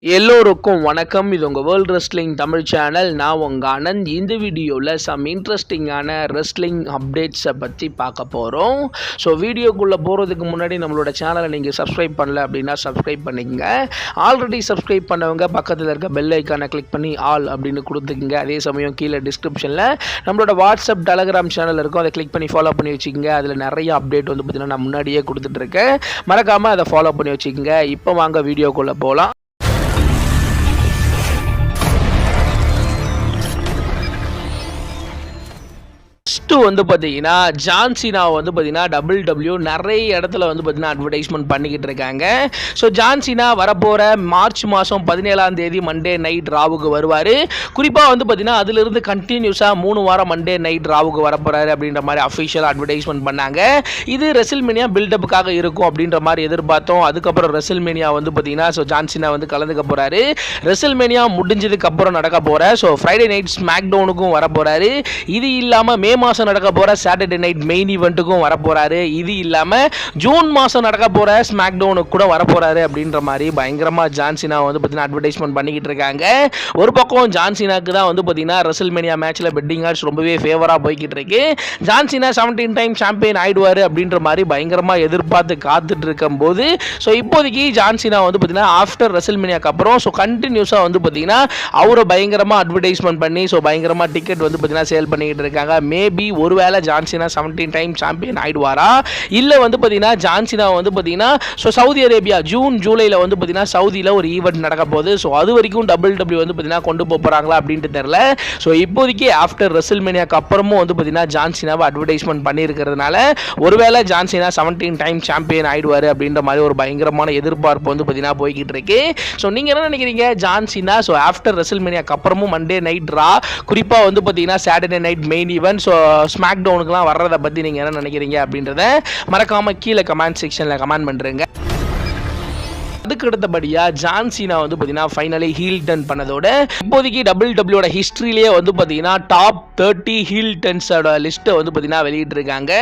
எல்லோருக்கும் வணக்கம். இது உங்கள் வேர்ல்ட் ரெஸ்லிங் தமிழ் சேனல். நான் உங்கள் ஆனந்த். இந்த வீடியோவில் சம் இன்ட்ரெஸ்டிங்கான ரெஸ்லிங் அப்டேட்ஸை பற்றி பார்க்க போகிறோம். ஸோ வீடியோக்குள்ளே போகிறதுக்கு முன்னாடி நம்மளோட சேனலை நீங்கள் சப்ஸ்கிரைப் பண்ணல அப்படின்னா சப்ஸ்கிரைப் பண்ணிக்கங்க. ஆல்ரெடி சப்ஸ்கிரைப் பண்ணவங்க பக்கத்தில் இருக்க பெல் ஐக்கானை கிளிக் பண்ணி ஆல் அப்படின்னு கொடுத்துக்குங்க. அதே சமயம் கீழே டிஸ்கிரிப்ஷனில் நம்மளோட வாட்ஸ்அப் டெலகிராம் சேனல் இருக்கும், அதை கிளிக் பண்ணி ஃபாலோ பண்ணி வச்சுக்கோங்க. அதில் நிறைய அப்டேட் வந்து பார்த்திங்கன்னா நான் முன்னாடியே கொடுத்துட்ருக்கேன். மறக்காமல் அதை ஃபாலோ பண்ணி வச்சுக்கோங்க. இப்போ வாங்க வீடியோக்குள்ளே போகலாம். வந்து பார்த்தீங்கன்னா ஜான் சீனா வந்து பார்த்தீங்கன்னா WWE நிறைய இடத்துல வந்து பார்த்தீங்கன்னா அட்வர்டைஸ்மெண்ட் பண்ணிக்கிட்டு இருக்காங்க. ஸோ ஜான் சீனா வரப்போகிற மார்ச் மாதம் 17ஆம் தேதி மண்டே நைட் ராவுக்கு வருவார். குறிப்பாக வந்து பார்த்தீங்கன்னா அதிலிருந்து கண்டினியூஸாக 3 வாரம் மண்டே நைட் ராவுக்கு வரப்போகிறாரு அப்படின்ற மாதிரி அஃபிஷியல் அட்வர்டைஸ்மெண்ட் பண்ணாங்க. இது ரெசில்மேனியா பில்டப்புக்காக இருக்கும் அப்படின்ற மாதிரி எதிர்பார்த்தோம். அதுக்கப்புறம் ரெசில்மேனியா வந்து பார்த்தீங்கன்னா ஸோ ஜான் சீனா வந்து கலந்துக்க போகிறாரு. ரெசில்மேனியா முடிஞ்சதுக்கு அப்புறம் நடக்க போகிற ஸோ ஃப்ரைடே நைட் ஸ்மாக் டவுனுக்கும் வர போகிறாரு. இது இல்லாமல் மே மாதம் நடக்க போகிற சாட்டர்டே நைட் மெயின் ஈவெண்ட்டுக்கும் வரப்போறாரு. இது இல்லாமல் ஜூன் மாதம் நடக்க போகிற ஸ்மாக் டவுனுக்கு கூட வரப்போறாரு அப்படின்ற மாதிரி பயங்கரமாக ஜான் சீனா வந்து பார்த்தீங்கன்னா அட்வர்டைஸ்மெண்ட் பண்ணிக்கிட்டு இருக்காங்க. ஒரு பக்கம் ஜான் சீனாக்கு தான் வந்து பார்த்தீங்கன்னா ரெசில்மேனியா மேட்ச்சில் பெட்டிங் ஆட்ஸ் ரொம்பவே ஃபேவராக போய்கிட்டு இருக்கு. ஜான் சீனா 17 டைம் சாம்பியன் ஆயிடுவார் அப்படின்ற மாதிரி பயங்கரமாக எதிர்பார்த்து காத்துட்டு இருக்கும் போது ஸோ இப்போதைக்கு ஜான் சீனா வந்து பார்த்தீங்கன்னா ஆஃப்டர் ரெசில்மேனியாக்கு அப்புறம் ஸோ கண்டினியூஸாக வந்து பார்த்தீங்கன்னா அவரை பயங்கரமாக அட்வர்டைஸ்மெண்ட் பண்ணி ஸோ பயங்கரமாக டிக்கெட் வந்து பார்த்தீங்கன்னா சேல் பண்ணிக்கிட்டு இருக்காங்க. மேபி ஒருவேளை ஜான் சீனா 17 டைம் சாம்பியன் ஆயிடுவாரா, இல்லை வந்து பார்த்தீங்கன்னா ஜான் சீனா வந்து பார்த்தீங்கன்னா ஸோ சவுதி அரேபியா ஜூலையில் வந்து பார்த்தீங்கன்னா சவுதியில் ஒரு ஈவெண்ட் நடக்க போகுது. ஸோ அது வரைக்கும் WWE வந்து பார்த்தீங்கன்னா கொண்டு போகிறாங்களா அப்படின்ட்டு தெரியல. ஸோ இப்போதைக்கு ஆஃப்டர் ரெசில்மேனியாக்கு அப்புறமும் வந்து பார்த்தீங்கன்னா ஜான் சீனாவை அட்வர்டைஸ்மெண்ட் பண்ணியிருக்கிறதுனால ஒருவேளை ஜான் சீனா 17 டைம் சாம்பியன் ஆயிடுவார் அப்படின்ற மாதிரி ஒரு பயங்கரமான எதிர்பார்ப்பு வந்து பார்த்தீங்கன்னா போய்கிட்டு இருக்கு. ஸோ நீங்கள் என்ன நினைக்கிறீங்க? ஜான் சீனா ஸோ ஆஃப்டர் ரெசில்மேனியாக்கு அப்புறமும் மண்டே நைட் ரா, குறிப்பாக வந்து பார்த்தீங்கன்னா Saturday night main event so ஸ்மாக் டவுனுக்குலாம் வர்றதை பற்றி நீங்கள் என்ன நினைக்கிறீங்க அப்படின்றத மறக்காமல் கீழே கமெண்ட் செக்ஷனில் கமெண்ட் பண்ணுறேங்க. அதுக்கு அடுத்தபடியாக ஜான் சீனா வந்து பார்த்தீங்கன்னா ஃபைனலி ஹீல் டர்ன் பண்ணதோட இப்போதைக்கு WWE ஹிஸ்ட்ரியிலேயே வந்து பார்த்தீங்கன்னா டாப் 30 ஹீல் டர்ன்ஸோட லிஸ்ட்டை வந்து பார்த்தீங்கன்னா வெளியிட்டிருக்காங்க.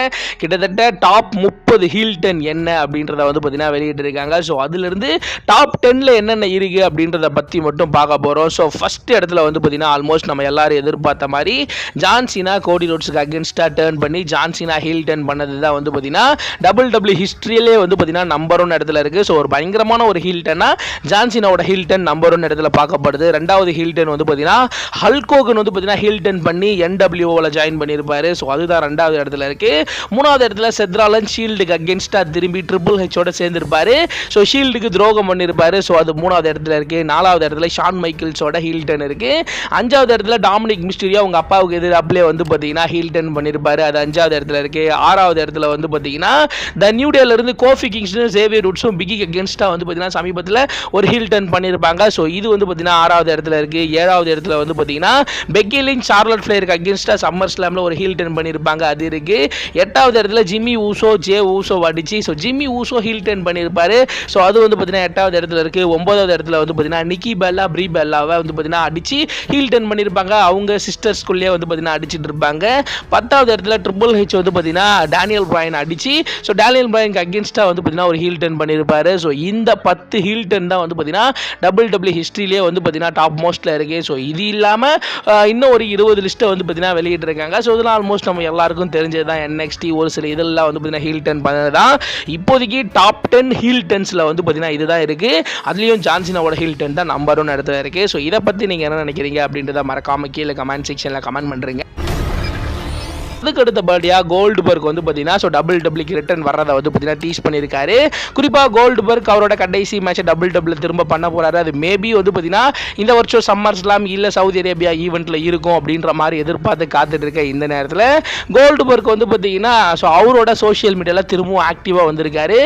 கிட்டத்தட்ட டாப் 30 ஹீல் டர்ன் என்ன அப்படின்றத வந்து பார்த்தீங்கன்னா வெளியிட்டிருக்காங்க. ஸோ அதுலேருந்து டாப் 10ல் என்னென்ன இருக்குது அப்படின்றத பற்றி மட்டும் பார்க்க போகிறோம். ஸோ ஃபஸ்ட் இடத்துல வந்து பார்த்தீங்கன்னா ஆல்மோஸ்ட் நம்ம எல்லாரும் எதிர்பார்த்த மாதிரி ஜான் சீனா கோடி ரோட்ஸுக்கு அகேன்ஸ்டாக டர்ன் பண்ணி ஜான் சீனா ஹீல் டர்ன் பண்ணது தான் வந்து பார்த்தீங்கன்னா WWE ஹிஸ்ட்ரியிலே வந்து பார்த்தீங்கன்னா நம்பர் 1 இடத்துல இருக்குது. ஸோ ஒரு பயங்கரமான ஒரு ஹில்டனா ஜான் சீனாவோட ஹில்டன் நம்பர் 1 இடத்துல பார்க்கப்படுது. ரெண்டாவது ஹில்டன் வந்து பார்த்தீங்கன்னா ஹல்க் ஹோகன் வந்து பார்த்தீங்கன்னா ஹில்டன் பண்ணி NWOல ஜாயின் பண்ணியிருப்பாரு. ஸோ அதுதான் ரெண்டாவது இடத்துல இருக்கு. மூணாவது இடத்துல செத் ராலன்ஸ் ஷீல்டுக்கு அகேன்ஸ்டா திரும்பி ட்ரிபிள் ஹெச்சோட சேர்ந்திருப்பாரு. ஸோ ஷீல்டுக்கு துரோகம் பண்ணியிருப்பாரு. ஸோ அது மூணாவது இடத்துல இருக்கு. நாலாவது இடத்துல ஷான் மைக்கேல்ஸோட ஹில்டன் இருக்கு. அஞ்சாவது இடத்துல டாமினிக் மிஸ்டீரியோ அவங்க அப்பாவுக்கு எதிராப்லே வந்து பார்த்தீங்கன்னா ஹில்டன் பண்ணியிருப்பாரு. அது அஞ்சாவது இடத்துல இருக்கு. ஆறாவது இடத்துல வந்து பார்த்தீங்கன்னா த நியூ டேல இருந்து கோஃபி கிங்ஸ்டும் சேவியர் வுட்ஸும் பிகிக்கு அகேன்ஸ்டா வந்து பார்த்தீங்கன்னா சமீபத்தில் ஒரு ஹீல் டர்ன் பண்ணியிருப்பாங்க. ஸோ இது வந்து பார்த்தீங்கன்னா 6வது இடத்துல இருக்கு. 7வது இடத்துல வந்து பார்த்தீங்கன்னா பெக்கி லிஞ்ச் சார்லட் ஃப்ளேருக்கு அகேன்ஸ்டா சம்மர் ஸ்லாம்ல ஒரு ஹீல் டர்ன் பண்ணியிருப்பாங்க. அது இருக்கு. 8வது இடத்துல ஜிம்மி ஊசோ ஜே ஊசோ அடிச்சு so Jimmy Uso heel turn பண்ணியிருப்பாரு. ஸோ அது வந்து பார்த்தீங்கன்னா 8வது இடத்துல இருக்கு. 9வது இடத்துல வந்து பார்த்தீங்கன்னா நிக்கி பெல்லா ப்ரீ பெல்லாவை வந்து பார்த்தீங்கன்னா அடிச்சு ஹீல் டர்ன் பண்ணியிருப்பாங்க. அவங்க சிஸ்டர்ஸ்குள்ளேயே வந்து பார்த்தீங்கன்னா அடிச்சுட்டு இருப்பாங்க. 10வது இடத்துல ட்ரிபிள் ஹெச் வந்து பார்த்தீங்கன்னா டேனியல் பிரையன் அடிச்சு ஸோ டேனியல் பிரையனுக்கு அகேன்ஸ்டா வந்து பார்த்தீங்கன்னா ஒரு ஹீல் டர்ன் பண்ணியிருப்பாரு. ஸோ இந்த 10 ஹீல் டர்ன் தான் வந்து பார்த்தீங்கன்னா WWE ஹிஸ்ட்ரியிலே வந்து பார்த்தீங்கன்னா டாப் மோஸ்ட்ல இருக்கு. ஸோ இது இல்லாமல் இன்னும் ஒரு 20 லிஸ்ட்டை வந்து பார்த்தீங்கன்னா வெளியிட்டிருக்காங்க. ஸோ இதெல்லாம் ஆல்மோஸ்ட் நம்ம எல்லாருக்கும் தெரிஞ்சது தான். NXT ஒரு சில இதெல்லாம் வந்து பார்த்தீங்கன்னா ஹீல் டர்ன் பண்ணது தான். இப்போதைக்கு டாப் 10 ஹீல் டர்ன்ஸில் வந்து பார்த்தீங்கன்னா இதுதான் இருக்கு. அதுலேயும் ஜான் சீனாவோட ஹீல் டர்ன் தான் நம்பர் 1 இடத்துல இருக்கு. ஸோ இதை பற்றி நீங்கள் என்ன நினைக்கிறீங்க அப்படின்றத மறக்காம கீழே கமெண்ட் செக்ஷனில் கமெண்ட் பண்ணுறீங்க. அதுக்கு அடுத்தபடியாக கோல்ட்பர்க் வந்து பார்த்தீங்கன்னா ஸோ WWE ரிட்டர்ன் வர்றதை வந்து பார்த்தீங்கன்னா டீஸ் பண்ணியிருக்காரு. குறிப்பாக கோல்ட்பர்க் அவரோட கடைசி மேட்சை WWE திரும்ப பண்ண போகிறாரு. அது மேபி வந்து பார்த்தீங்கன்னா இந்த வருஷம் சம்மர் ஸ்லாம் இல்லை சவுதி அரேபியா ஈவெண்ட்டில் இருக்கும் அப்படின்ற மாதிரி எதிர்பார்த்து காத்துட்டு இருக்க இந்த நேரத்தில் கோல்ட்பர்க் வந்து பார்த்தீங்கன்னா ஸோ அவரோட சோஷியல் மீடியாவில் திரும்பவும் ஆக்டிவாக வந்திருக்காரு.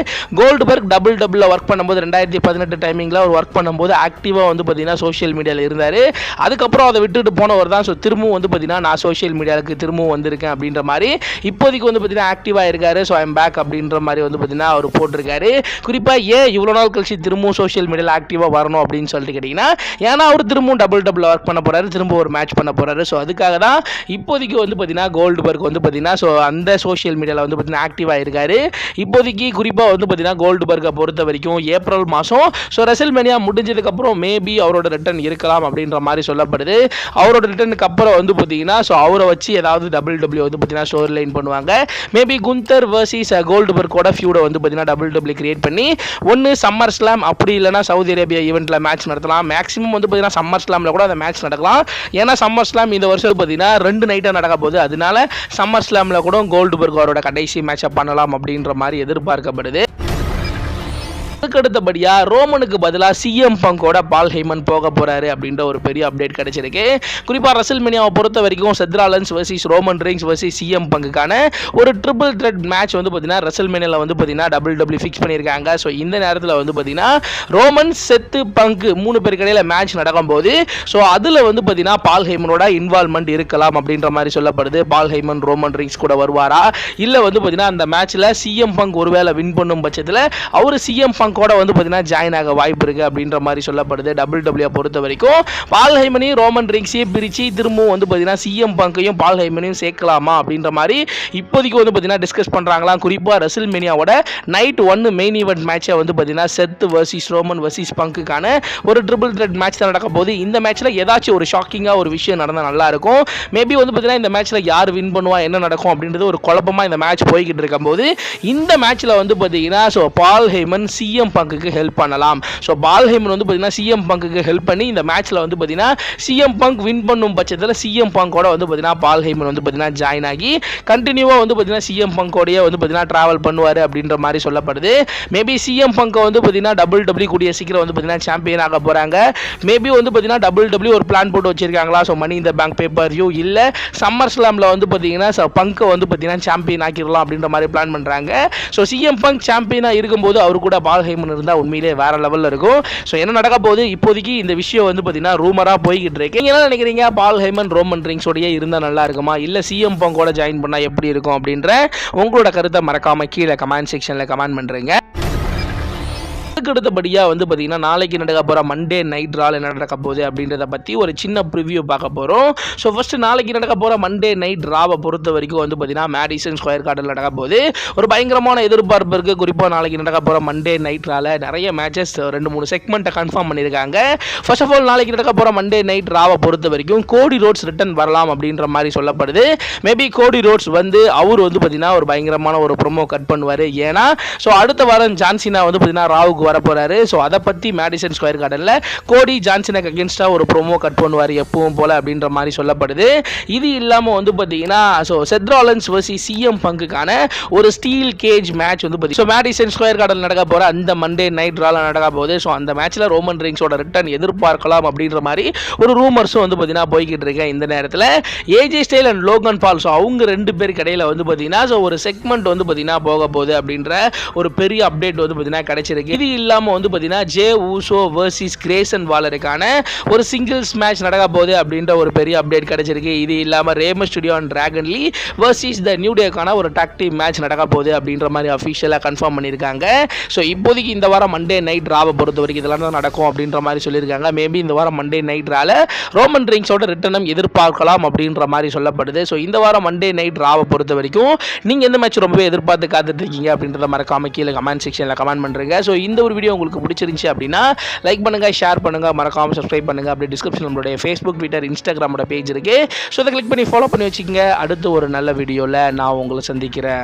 கோல்ட்பர்க் WWE ஒர்க் பண்ணும்போது 2018 டைமிங்கில் அவர் ஒர்க் பண்ணும்போது ஆக்டிவாக வந்து பார்த்தீங்கன்னா சோஷியல் மீடியாவில் இருந்தார். அதுக்கப்புறம் அதை விட்டுட்டு போனவர் தான் ஸோ திரும்பவும் வந்து பார்த்தீங்கன்னா நான் சோஷியல் மீடியாவுக்கு திரும்பவும் வந்திருக்கேன் அப்படின்ற மாதிரி இப்போதைக்கு வந்து பார்த்தீங்கன்னா ஆக்டிவாக இருக்காரு. ஸோ ஐம் பேக் அப்படின்ற மாதிரி வந்து பார்த்தீங்கன்னா அவர் போட்டிருக்காரு. குறிப்பாக ஏன் இவ்வளோ நாள் கழிச்சு திரும்பவும் சோஷியல் மீடியாவில் ஆக்டிவாக வரணும் அப்படின்னு சொல்லிட்டு கேட்டிங்கன்னா, ஏன்னா அவர் திரும்பவும் டபுள் ஒர்க் பண்ண போகிறாரு, திரும்ப ஒரு மேட்ச் பண்ண போகிறாரு. ஸோ அதுக்காக தான் இப்போதைக்கு வந்து பார்த்தீங்கன்னா கோல்ட்பர்க் வந்து பார்த்தீங்கன்னா ஸோ அந்த சோஷியல் மீடியாவில் வந்து பார்த்தீங்கன்னா ஆக்டிவாக இருக்காரு. இப்போதைக்கு குறிப்பாக வந்து பார்த்தீங்கன்னா கோல்ட்பர்க்கை பொறுத்த வரைக்கும் ஏப்ரல் மாதம் ஸோ ரெசல்மேனியா முடிஞ்சதுக்கப்புறம் மேபி அவரோட ரிட்டர்ன் இருக்கலாம் அப்படின்ற மாதிரி சொல்லப்படுது. அவரோட ரிட்டர்னுக்கு அப்புறம் வந்து பார்த்தீங்கன்னா ஸோ அவரை வச்சு ஏதாவது டபிள்யூ வந்து பார்த்தீங்கன்னா ஸ்டோரி லைன் பண்ணுவாங்க. மேபி குந்தர் வர்சஸ் கோல்ட்பர்க்கோட ஃபியூடை வந்து பார்த்தீங்கன்னா டபிள்யூ கிரியேட் பண்ணி ஒன்று சம்மர் ஸ்லாம் அப்படி இல்லைனா சவுதி அரேபியா ஈவெண்ட்டில் மேட்ச் நடத்தலாம். மேக்ஸிமம் வந்து பார்த்தீங்கன்னா சம்மர் ஸ்லாமில் கூட அந்த மேட்ச் நடக்கலாம். ஏன்னா சம்மர் ஸ்லாம் இந்த வருஷம் பார்த்தீங்கன்னா 2 நைட்டாக நடக்க போகுது. அதனால சம்மர் ஸ்லாமில் கூட கோல்ட்பர்க் அவரோட கடைசி மேட்சை பண்ணலாம் அப்படின்ற மாதிரி எதிர்பார்க்கப்படுது. அதுக்கடுத்தபடியா ரோமனுக்கு பதிலாக சிஎம் பங்கோட பால் ஹெய்மன் போக போறாரு அப்படின்ற ஒரு பெரிய அப்டேட் கிடைச்சிருக்கு. குறிப்பாக ரெசல்மேனியாவை பொறுத்த வரைக்கும் Seth Rollins versus Roman Reigns versus CM பங்குக்கான ஒரு ட்ரிபிள் த்ரெட் மேட்ச் வந்து பார்த்தீங்கன்னா ரெசல்மேனியாவில் வந்து பார்த்தீங்கன்னா டபிள்யூ ஃபிக்ஸ் பண்ணியிருக்காங்க. ஸோ இந்த நேரத்தில் வந்து பார்த்தீங்கன்னா ரோமன் செத்து பங்கு 3 பேருக்கு இடையில மேட்ச் நடக்கும்போது ஸோ அதில் வந்து பார்த்தீங்கன்னா பால் ஹெய்மனோட இன்வால்மெண்ட் இருக்கலாம் அப்படின்ற மாதிரி சொல்லப்படுது. பால் ஹெய்மன் ரோமன் ரெயின்ஸ் கூட வருவாரா இல்லை வந்து பார்த்தீங்கன்னா அந்த மேட்ச்சில் சிஎம் பங்க் ஒருவேளை வின் பண்ணும் பட்சத்தில் அவர் சிஎம் கூட வந்து பார்த்தீங்கன்னா ஜாயின் ஆக வாய்ப்பு இருக்கு அப்படின்ற மாதிரி சொல்லப்படுது. டபிள்யூ பொறுத்த வரைக்கும் பால் ஹெய்மனையும் ரோமன் ரெயின்ஸையும் பிரித்து திரும்பவும் வந்து பார்த்தீங்கன்னா சிஎம் பங்கையும் பால் ஹெய்மனையும் சேர்க்கலாமா அப்படின்ற மாதிரி இப்போதைக்கு வந்து பார்த்தீங்கன்னா டிஸ்கஸ் பண்ணுறாங்களாம். குறிப்பாக ரெசல்மேனியாவோட நைட் 1 மெயின் ஈவெண்ட் மேட்சை வந்து பார்த்தீங்கன்னா செத் வர்சஸ் ரோமன் வர்சஸ் பங்குக்கான ஒரு ட்ரிபிள் த்ரெட் மேட்ச் தான் நடக்க போகுது. இந்த மேட்ச்சில் ஏதாச்சும் ஒரு ஷாக்கிங்காக ஒரு விஷயம் நடந்தால் நல்லா இருக்கும். மேபி வந்து பார்த்தீங்கன்னா இந்த மேட்ச்சில் யார் வின் பண்ணுவா என்ன நடக்கும் அப்படின்றது ஒரு குழப்பமாக இந்த மேட்ச் போய்கிட்டு இருக்கும்போது இந்த மேட்ச்சில் வந்து பார்த்தீங்கன்னா ஸோ பால் ஹெய்மன் சிஎம் பங்குக்கு ஹெல்ப் பண்ணலாம். ஸோ பால் ஹெய்மன் வந்து பார்த்தீங்கன்னா சிஎம் பங்குக்கு ஹெல்ப் பண்ணி இந்த மேட்ச்சில் வந்து பார்த்தீங்கன்னா சிஎம் பங்க் வின் பண்ணும் பட்சத்தில் சிஎம் பங்கோட வந்து பார்த்தீங்கன்னா பால் ஹெய்மன் வந்து பார்த்தீங்கன்னா ஜாயின் ஆகி கண்டினியூவாக வந்து பார்த்தீங்கன்னா சிஎம் பங்கோடையே வந்து பார்த்தீங்கன்னா ட்ராவல் பண்ணுவார் அப்படின்ற மாதிரி சொல்லப்படுது. மேபி சிஎம் பங்கை வந்து பார்த்தீங்கன்னா டபிள்யூ கூடிய சீக்கிரம் வந்து பார்த்தீங்கன்னா சாம்பியன் ஆக போகிறாங்க. மேபி வந்து பார்த்தீங்கன்னா டபிள்யூ ஒரு பிளான் போட்டு வச்சிருக்காங்களா. ஸோ மணி இந்த பேங்க் பேப்பர் வியூ இல்லை சம்மர் ஸ்லாமில் வந்து பார்த்தீங்கன்னா பங்கை வந்து பார்த்தீங்கன்னா சாம்பியன் ஆக்கிடலாம் அப்படின்ற மாதிரி பிளான் பண்ணுறாங்க. ஸோ சிஎம் பங்க் சாம்பியனாக இருக்கும்போது அவர் கூட பால் ஹெய்மன் இருந்தால் உண்மையிலே வேற லெவலில் இருக்கும். ஸோ என்ன நடக்க போகுது இப்போதைக்கு இந்த விஷயம் வந்து பார்த்தீங்கன்னா ரூமராக போய்கிட்டு இருக்கு. நீங்கள் என்ன நினைக்கிறீங்க? பால் ஹெய்மன் ரோமன் ரெயின்ஸோடயே இருந்தால் நல்லா இருக்குமா இல்லை சிஎம் பங்கோட ஜாயின் பண்ணால் எப்படி இருக்கும் அப்படின்ற உங்களோட கருத்தை மறக்காம கீழே கமெண்ட் செக்ஷனில் கமெண்ட் பண்ணுறீங்க. அடுத்தபடியாக வந்து பார்த்தீங்கன்னா நாளைக்கு நடக்க போகிற மண்டே நைட் ரால் என்ன நடக்க போகுது அப்படின்றத பற்றி ஒரு சின்ன ப்ரிவியூ பார்க்க போகிறோம். ஸோ ஃபஸ்ட்டு நாளைக்கு நடக்க போகிற மண்டே நைட் ராவை பொறுத்த வரைக்கும் வந்து பார்த்தீங்கன்னா மேடிசன் ஸ்கொயர் கார்டில் நடக்க போகுது. ஒரு பயங்கரமான எதிர்பார்ப்பு இருக்குது. குறிப்பாக நாளைக்கு நடக்க போகிற மண்டே நைட் ரால நிறைய மேட்சஸ் 2-3 செக்மெண்ட்டை கன்ஃபார்ம் பண்ணியிருக்காங்க. ஃபர்ஸ்ட் ஆஃப் ஆல் நாளைக்கு நடக்க போகிற மண்டே நைட் ராவை பொறுத்த வரைக்கும் கோடி ரோட்ஸ் ரிட்டர்ன் வரலாம் அப்படின்ற மாதிரி சொல்லப்படுது. மேபி கோடி ரோட்ஸ் வந்து அவர் வந்து பார்த்தீங்கன்னா ஒரு பயங்கரமான ஒரு ப்ரோமோ கட் பண்ணுவார். ஏன்னா ஸோ அடுத்த வாரம் ஜான்சினா வந்து பார்த்தீங்கன்னா ராவுக்கு வர போறாரு. ஸோ அதை பற்றி மேடிசன் ஸ்கொயர் கார்டனில் கோடி ஜான்சனுக்கு அகேன்ஸ்டாக ஒரு ப்ரோமோ கட் பண்ணுவார் எப்பவும் போல அப்படின்ற மாதிரி சொல்லப்படுது. இது இல்லாமல் வந்து பார்த்தீங்கன்னா ஸோ செத் ராலன்ஸ் வர்சஸ் சிஎம் பங்குக்கான ஒரு ஸ்டீல் கேஜ் மேட்ச் வந்து பார்த்தீங்கன்னா ஸோ மேடிசன் ஸ்கொயர் கார்டனில் நடக்க போகிற அந்த மண்டே நைட் ரால நடக்க போகுது. ஸோ அந்த மேட்ச்சில் ரோமன் ரெயின்ஸோட ரிட்டர்ன் எதிர்பார்க்கலாம் அப்படின்ற மாதிரி ஒரு ரூமர்ஸும் வந்து பார்த்தீங்கன்னா போய்கிட்டு இருக்கேன். இந்த நேரத்தில் AJ Styles and Logan Paul so அவங்க 2 பேருக்கு இடையில வந்து பார்த்தீங்கன்னா ஸோ ஒரு செக்மெண்ட் வந்து பார்த்தீங்கன்னா போக போகுது அப்படின்ற ஒரு பெரிய அப்டேட் வந்து பார்த்தீங்கன்னா கிடைச்சிருக்கு. இது இல்லாமல் வந்து பார்த்தீங்கன்னா ஜே ஊசோ வர்சஸ் கிரேசன் வாலருக்கான ஒரு சிங்கிள்ஸ் மேட்ச் நடக்க போகுது அப்படின்ற ஒரு பெரிய அப்டேட் கிடைச்சிருக்கு. இது இல்லாமல் Rey Mysterio and Dragon Lee versus the new டேக்கான ஒரு டாக் டீம் மேட்ச் நடக்க போகுது அப்படின்ற மாதிரி அஃபிஷியலாக கன்ஃபார்ம் பண்ணியிருக்காங்க. ஸோ இப்போதைக்கு இந்த வாரம் மண்டே நைட் ராவை பொறுத்த வரைக்கும் இதெல்லாம் தான் நடக்கும் அப்படின்ற மாதிரி சொல்லியிருக்காங்க. மேபி இந்த வாரம் மண்டே நைட் ரால ரோமன் ரெயின்ஸோட ரிட்டர்னும் எதிர்பார்க்கலாம் அப்படின்ற மாதிரி சொல்லப்படுது. ஸோ இந்த வாரம் மண்டே நைட் ராவை பொறுத்த வரைக்கும் நீங்கள் எந்த மேட்ச் ரொம்பவே எதிர்பார்த்து காத்துட்டு இருக்கீங்க அப்படின்றத மறக்காம கீழே கமெண்ட் செக்ஷனில் கமெண்ட் பண்ணுறீங்க. ஸோ இந்த ஒரு வீடியோ உங்களுக்கு பிடிச்சிருந்துச்சு அப்படின்னா லைக் பண்ணுங்கள், ஷேர் பண்ணுங்கள், மறக்காமல் சப்ஸ்கிரைப் பண்ணுங்கள். அப்படியே டிஸ்கிரிப்ஷன் நம்மளுடைய ஃபேஸ்புக், ட்விட்டர், இன்ஸ்டாகிராமோட பேஜ் இருக்குது. ஸோ அதை கிளிக் பண்ணி ஃபாலோ பண்ணி வச்சுக்கோங்க. அடுத்து ஒரு நல்ல வீடியோவில் நான் உங்களை சந்திக்கிறேன்.